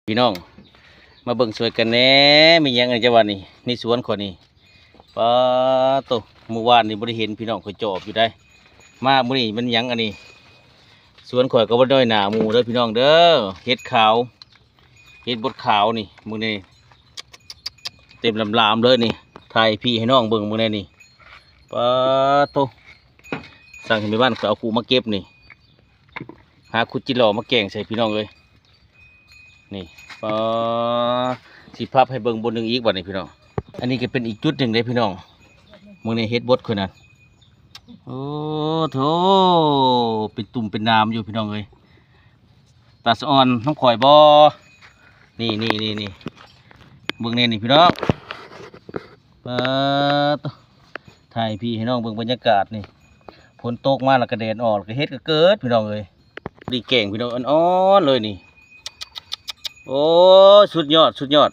พี่น้องมาเบิ่งสวยกันแหน่มีหยังอันจะว่านี่นี่สวนคนนี่ปะโตเมื่อวานนี่บ่ได้เห็นพี่น้องข่อยจอบอยู่ได้มามื้อนี้มันหยังอันนี้สวนข่อยก็บ่ได้หน้าหมู่เด้อพี่น้องเด้อเฮ็ดขาวเฮ็ดบดขาวนี่มื้อนี้เต็มลำๆเลยนี่ถ่ายพี่ให้น้องเบิ่งมื้อนี้นี่ปะโตสั่งให้แม่บ้านเขาเอาคูมาเก็บนี่หาคุดจิหล่อมาแกงใส่พี่น้องเลยนี่ปอสิพับให้เบิ่งบนหนึ่งอีกบัดนี้พี่น้องอันนี้ก็เป็นอีกจุดหนึ่งเลยพี่น้องมึงในเฮ็ดบดคนนั้นโอ้โถเป็นตุ่มเป็นน้ำอยู่พี่น้องเลยตาสะออนน้องข่อยบ่นี่เบิ่งเนี่ยนี่พี่น้องปะถ่ายพี่ให้น้องเบิ่งบรรยากาศนี่ฝนตกมาแล้วก็แดดออกก็เฮ็ดก็เกิดพี่น้องเลยดีเก่งพี่น้องอ่อนๆเลยนี่โอ้สุดยอด